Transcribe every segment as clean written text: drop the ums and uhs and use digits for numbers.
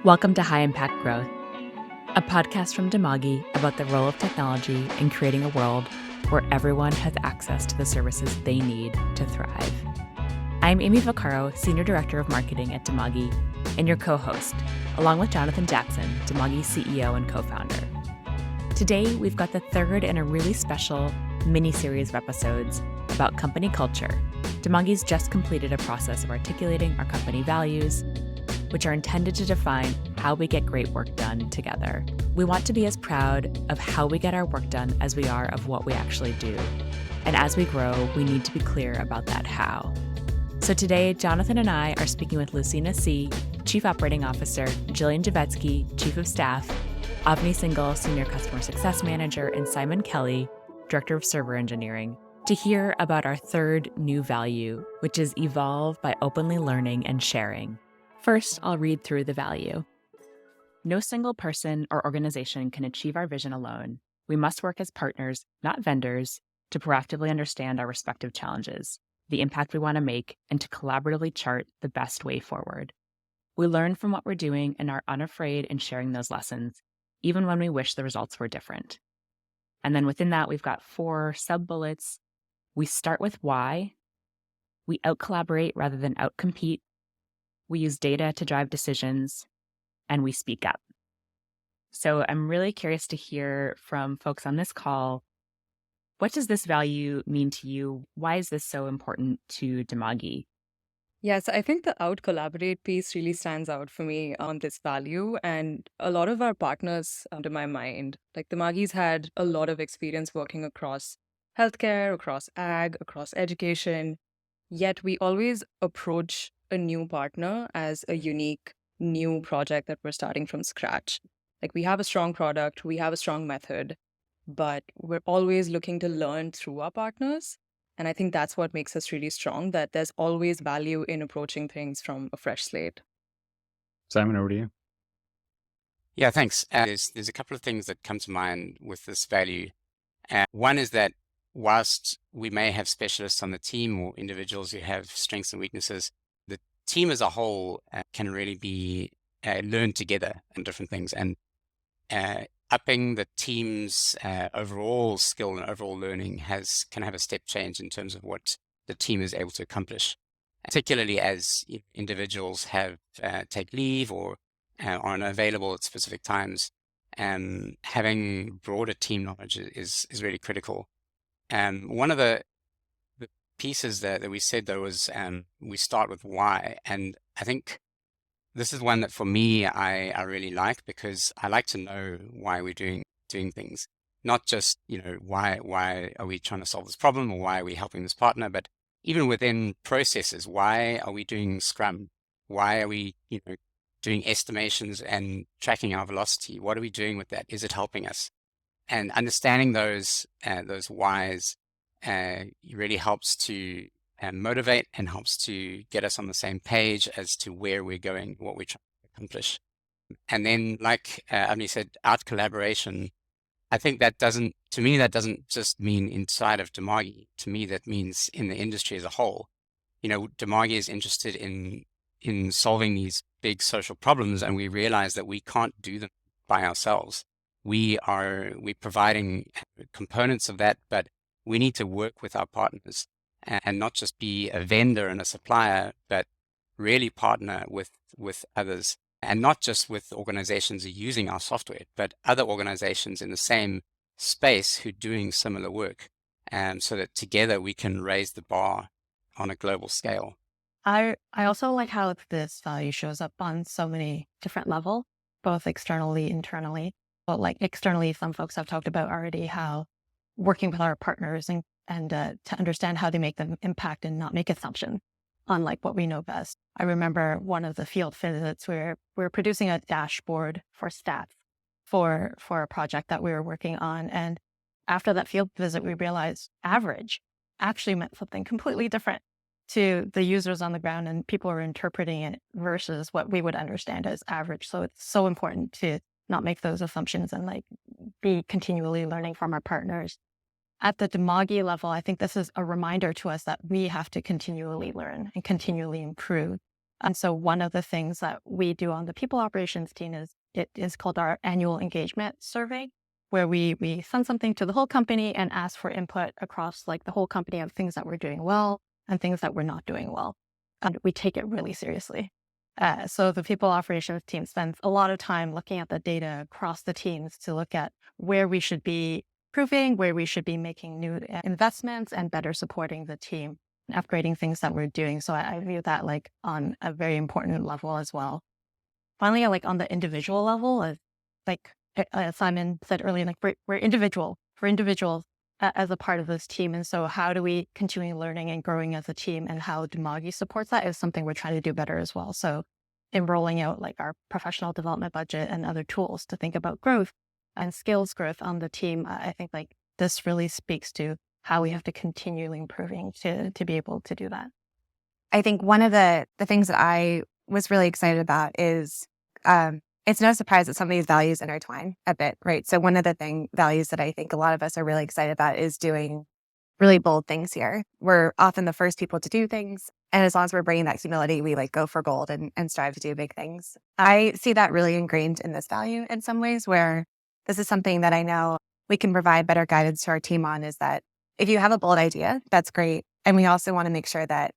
Welcome to High Impact Growth, a podcast from Dimagi about the role of technology in creating a world where everyone has access to the services they need to thrive. I'm Amie Vaccaro, Senior Director of Marketing at Dimagi, and your co-host, along with Jonathan Jackson, Dimagi's CEO and co-founder. Today, we've got the third in a really special mini-series of episodes about company culture. Dimagi's just completed a process of articulating our company values, which are intended to define how we get great work done together. We want to be as proud of how we get our work done as we are of what we actually do. And as we grow, we need to be clear about that how. So today, Jonathan and I are speaking with Lucina Tse, Chief Operating Officer, Gillian Javetski, Chief of Staff, Avni Singhal, Senior Customer Success Manager, and Simon Kelly, Director of Server Engineering, to hear about our third new value, which is evolve by openly learning and sharing. First, I'll read through the value. No single person or organization can achieve our vision alone. We must work as partners, not vendors, to proactively understand our respective challenges, the impact we want to make, and to collaboratively chart the best way forward. We learn from what we're doing and are unafraid in sharing those lessons, even when we wish the results were different. And then within that, we've got 4 sub-bullets. We start with why. We out-collaborate rather than out-compete. We use data to drive decisions, and we speak up. So I'm really curious to hear from folks on this call. What does this value mean to you? Why is this so important to Dimagi? Yes, I think the out collaborate piece really stands out for me on this value. And a lot of our partners, to my mind, like Dimagi's had a lot of experience working across healthcare, across ag, across education. Yet we always approach a new partner as a unique new project that we're starting from scratch. Like we have a strong product, we have a strong method, but we're always looking to learn through our partners. And I think that's what makes us really strong, that there's always value in approaching things from a fresh slate. Simon, over to you. Yeah, thanks. There's a couple of things that come to mind with this value. One is that whilst we may have specialists on the team or individuals who have strengths and weaknesses, the team as a whole can really be learned together on different things. And upping the team's overall skill and overall learning can have a step change in terms of what the team is able to accomplish, particularly as individuals take leave or are unavailable at specific times. Having broader team knowledge is really critical. One of the pieces that we said, though, was we start with why. And I think this is one that for me, I really like, because I like to know why we're doing things. Not just, why are we trying to solve this problem or why are we helping this partner, but even within processes, why are we doing Scrum? Why are we, doing estimations and tracking our velocity? What are we doing with that? Is it helping us? And understanding those whys really helps to motivate and helps to get us on the same page as to where we're going, what we're trying to accomplish. And then, like Avni said, out collaboration. I think that doesn't just mean inside of Dimagi. To me, that means in the industry as a whole. Dimagi is interested in solving these big social problems, and we realize that we can't do them by ourselves. We're providing components of that, but we need to work with our partners and not just be a vendor and a supplier, but really partner with others, and not just with organizations who are using our software, but other organizations in the same space who are doing similar work, so that together we can raise the bar on a global scale. I also like how this value shows up on so many different levels, both externally, internally. But like externally, some folks have talked about already how working with our partners and to understand how they make them impact and not make assumptions on like what we know best. I remember one of the field visits where we were producing a dashboard for stats for a project that we were working on. And after that field visit, we realized average actually meant something completely different to the users on the ground, and people were interpreting it versus what we would understand as average. So it's so important to not make those assumptions and like be continually learning from our partners. At the Dimagi level, I think this is a reminder to us that we have to continually learn and continually improve. And so one of the things that we do on the people operations team is it is called our annual engagement survey, where we send something to the whole company and ask for input across like the whole company of things that we're doing well and things that we're not doing well. And we take it really seriously. So the people operations team spends a lot of time looking at the data across the teams to look at where we should be improving, where we should be making new investments and better supporting the team, upgrading things that we're doing. So I view that like on a very important level as well. Finally, like on the individual level, like Simon said earlier, like we're individuals as a part of this team. And so how do we continue learning and growing as a team, and how Dimagi supports that is something we're trying to do better as well. So in rolling out like our professional development budget and other tools to think about growth and skills growth on the team, I think like this really speaks to how we have to continually improving to be able to do that. I think one of the things that I was really excited about is it's no surprise that some of these values intertwine a bit, right? So one of the values that I think a lot of us are really excited about is doing really bold things here. We're often the first people to do things. And as long as we're bringing that humility, we like go for gold and strive to do big things. I see that really ingrained in this value in some ways, where this is something that I know we can provide better guidance to our team on, is that if you have a bold idea, that's great. And we also want to make sure that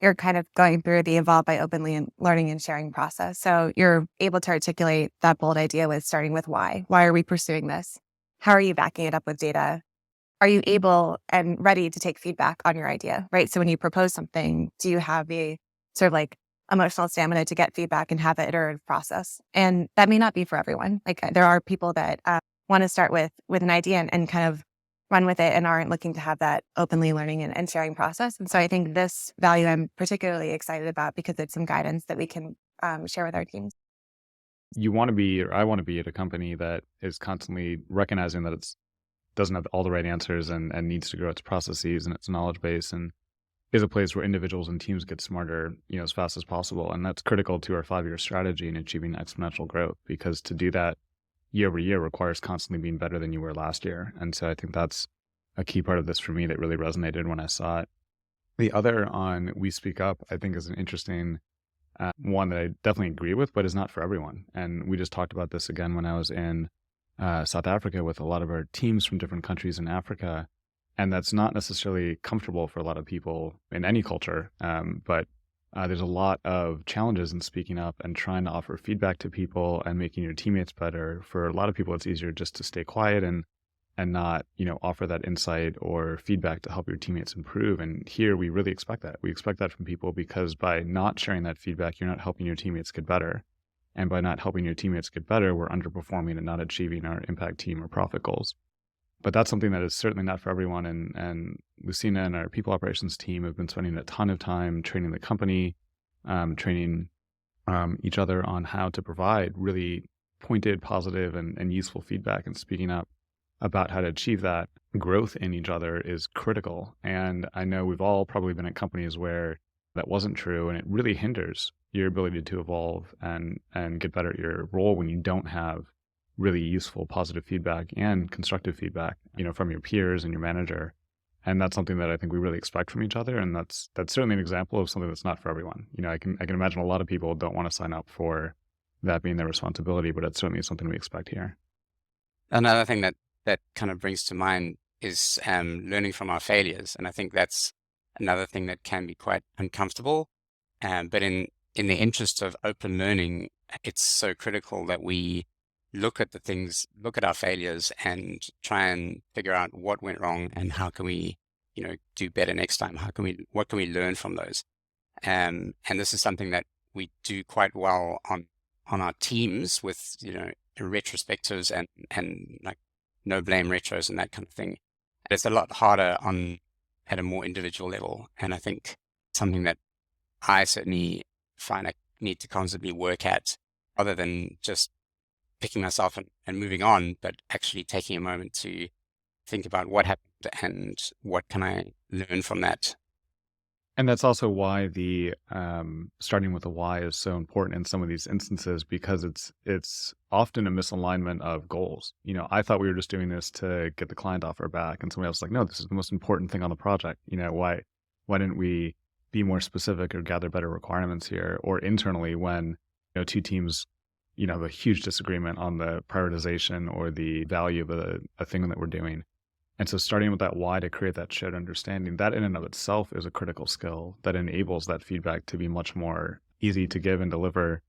you're kind of going through the evolve by openly and learning and sharing process. So you're able to articulate that bold idea with starting with why. Why are we pursuing this? How are you backing it up with data? Are you able and ready to take feedback on your idea, right? So when you propose something, do you have the sort of like emotional stamina to get feedback and have that iterative process? And that may not be for everyone. Like there are people that want to start with an idea and kind of run with it and aren't looking to have that openly learning and sharing process. And so I think this value I'm particularly excited about because it's some guidance that we can share with our teams. You want to be, or I want to be at a company that is constantly recognizing that it doesn't have all the right answers and needs to grow its processes and its knowledge base, and is a place where individuals and teams get smarter, as fast as possible. And that's critical to our 5-year strategy in achieving exponential growth, because to do that year over year requires constantly being better than you were last year. And so I think that's a key part of this for me that really resonated when I saw it. The other on We Speak Up, I think is an interesting one that I definitely agree with, but is not for everyone. And we just talked about this again when I was in South Africa with a lot of our teams from different countries in Africa. And that's not necessarily comfortable for a lot of people in any culture, but there's a lot of challenges in speaking up and trying to offer feedback to people and making your teammates better. For a lot of people, it's easier just to stay quiet and not, offer that insight or feedback to help your teammates improve. And here we really expect that. We expect that from people, because by not sharing that feedback, you're not helping your teammates get better. And by not helping your teammates get better, we're underperforming and not achieving our impact team or profit goals. But that's something that is certainly not for everyone. And Lucina and our people operations team have been spending a ton of time training the company, training each other on how to provide really pointed, positive, and useful feedback, and speaking up about how to achieve that growth in each other is critical. And I know we've all probably been at companies where that wasn't true, and it really hinders your ability to evolve and get better at your role when you don't have really useful, positive feedback and constructive feedback, from your peers and your manager. And that's something that I think we really expect from each other. And that's certainly an example of something that's not for everyone. I can imagine a lot of people don't want to sign up for that being their responsibility, but it's certainly something we expect here. Another thing that kind of brings to mind is learning from our failures. And I think that's another thing that can be quite uncomfortable. But in the interest of open learning, it's so critical that we look at our failures and try and figure out what went wrong and how can we, do better next time? What can we learn from those? And this is something that we do quite well on our teams with, retrospectives and like no blame retros and that kind of thing. It's a lot harder at a more individual level. And I think something that I certainly find I need to constantly work at, other than just picking myself and moving on, but actually taking a moment to think about what happened and what can I learn from that. And that's also why the starting with the why is so important in some of these instances, because it's often a misalignment of goals. I thought we were just doing this to get the client off our back, and somebody else is like, no, this is the most important thing on the project. Why didn't we be more specific or gather better requirements here, or internally when two teams have a huge disagreement on the prioritization or the value of a thing that we're doing. And so starting with that why to create that shared understanding, that in and of itself is a critical skill that enables that feedback to be much more easy to give and deliver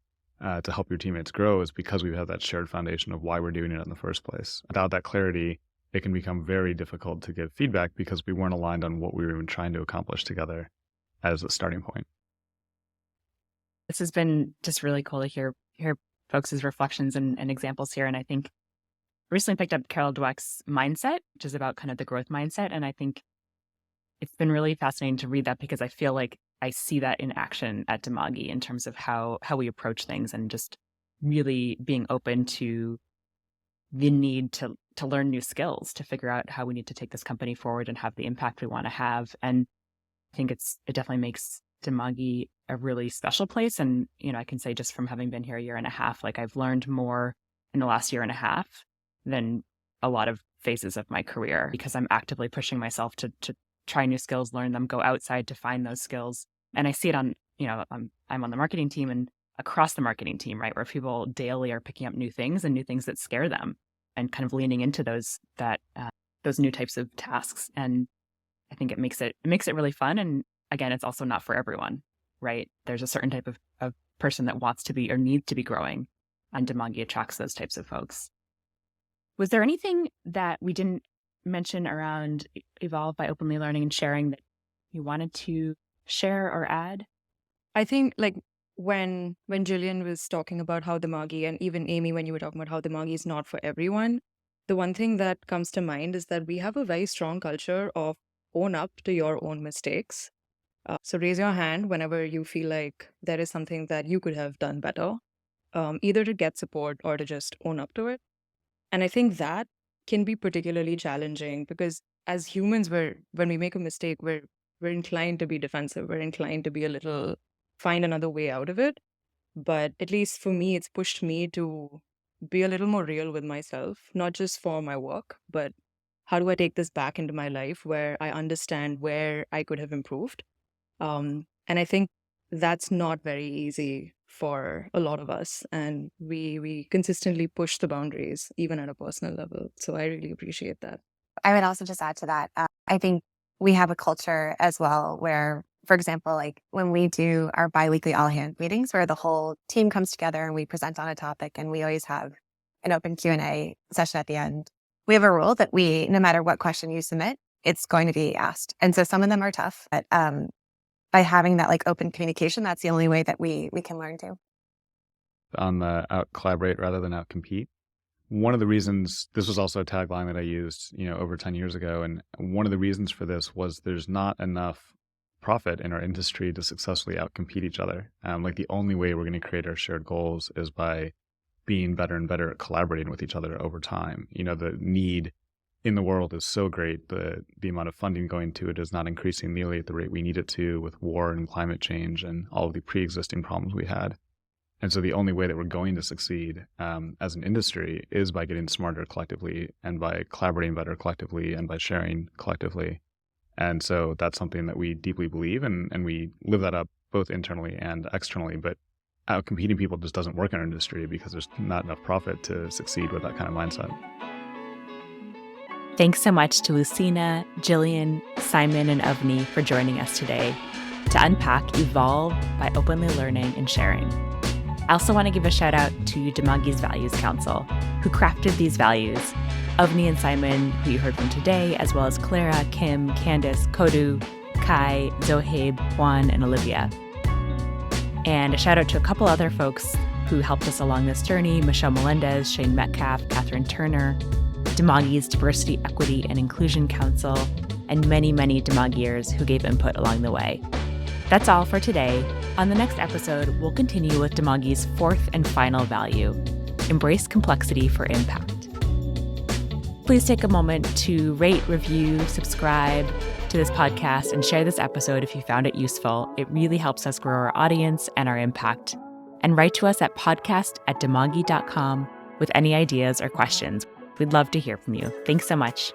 to help your teammates grow, is because we have that shared foundation of why we're doing it in the first place. Without that clarity, it can become very difficult to give feedback because we weren't aligned on what we were even trying to accomplish together as a starting point. This has been just really cool to hear folks' reflections and examples here. And I think I recently picked up Carol Dweck's mindset, which is about kind of the growth mindset. And I think it's been really fascinating to read that because I feel like I see that in action at Dimagi in terms of how we approach things and just really being open to the need to learn new skills, to figure out how we need to take this company forward and have the impact we want to have. And I think it definitely makes Dimagi a really special place. And, I can say just from having been here a year and a half, like I've learned more in the last year and a half than a lot of phases of my career because I'm actively pushing myself to try new skills, learn them, go outside to find those skills. And I see it on, I'm on the marketing team and across the marketing team, right, where people daily are picking up new things and new things that scare them and kind of leaning into those new types of tasks. And I think it makes it really fun. And again, it's also not for everyone, right? There's a certain type of person that wants to be or needs to be growing, and Dimagi attracts those types of folks. Was there anything that we didn't mention around Evolve by openly learning and sharing that you wanted to share or add? I think like when Gillian was talking about how Dimagi, and even Amy, when you were talking about how Dimagi is not for everyone, the one thing that comes to mind is that we have a very strong culture of own up to your own mistakes. So raise your hand whenever you feel like there is something that you could have done better, either to get support or to just own up to it. And I think that can be particularly challenging because as humans, when we make a mistake, we're inclined to be defensive. We're inclined to be find another way out of it. But at least for me, it's pushed me to be a little more real with myself, not just for my work, but how do I take this back into my life where I understand where I could have improved? And I think that's not very easy for a lot of us. And we consistently push the boundaries, even at a personal level. So I really appreciate that. I would also just add to that. I think we have a culture as well where, for example, like when we do our biweekly all hands meetings where the whole team comes together and we present on a topic and we always have an open Q&A session at the end. We have a rule that no matter what question you submit, it's going to be asked. And so some of them are tough, but by having that like open communication, that's the only way that we can learn too. On the out collaborate rather than out compete. One of the reasons, this was also a tagline that I used, over 10 years ago. And one of the reasons for this was there's not enough profit in our industry to successfully outcompete each other. Like the only way we're going to create our shared goals is by being better and better at collaborating with each other over time. The need in the world is so great. The amount of funding going to it is not increasing nearly at the rate we need it to with war and climate change and all of the pre-existing problems we had. And so the only way that we're going to succeed as an industry is by getting smarter collectively and by collaborating better collectively and by sharing collectively. And so that's something that we deeply believe and we live that up both internally and externally. But outcompeting people just doesn't work in our industry because there's not enough profit to succeed with that kind of mindset. Thanks so much to Lucina, Gillian, Simon, and Avni for joining us today to unpack Evolve by openly learning and sharing. I also want to give a shout out to Dimagi's Values Council, who crafted these values. Avni and Simon, who you heard from today, as well as Clara, Kim, Candice, Kodu, Kai, Zohaib, Juan, and Olivia. And a shout out to a couple other folks who helped us along this journey: Michelle Melendez, Shane Metcalf, Catherine Turner, Dimagi's Diversity, Equity, and Inclusion Council, and many, many Dimagiers who gave input along the way. That's all for today. On the next episode, we'll continue with Dimagi's fourth and final value: embrace complexity for impact. Please take a moment to rate, review, subscribe to this podcast, and share this episode if you found it useful. It really helps us grow our audience and our impact. And write to us at podcast@dimagi.com with any ideas or questions. We'd love to hear from you. Thanks so much.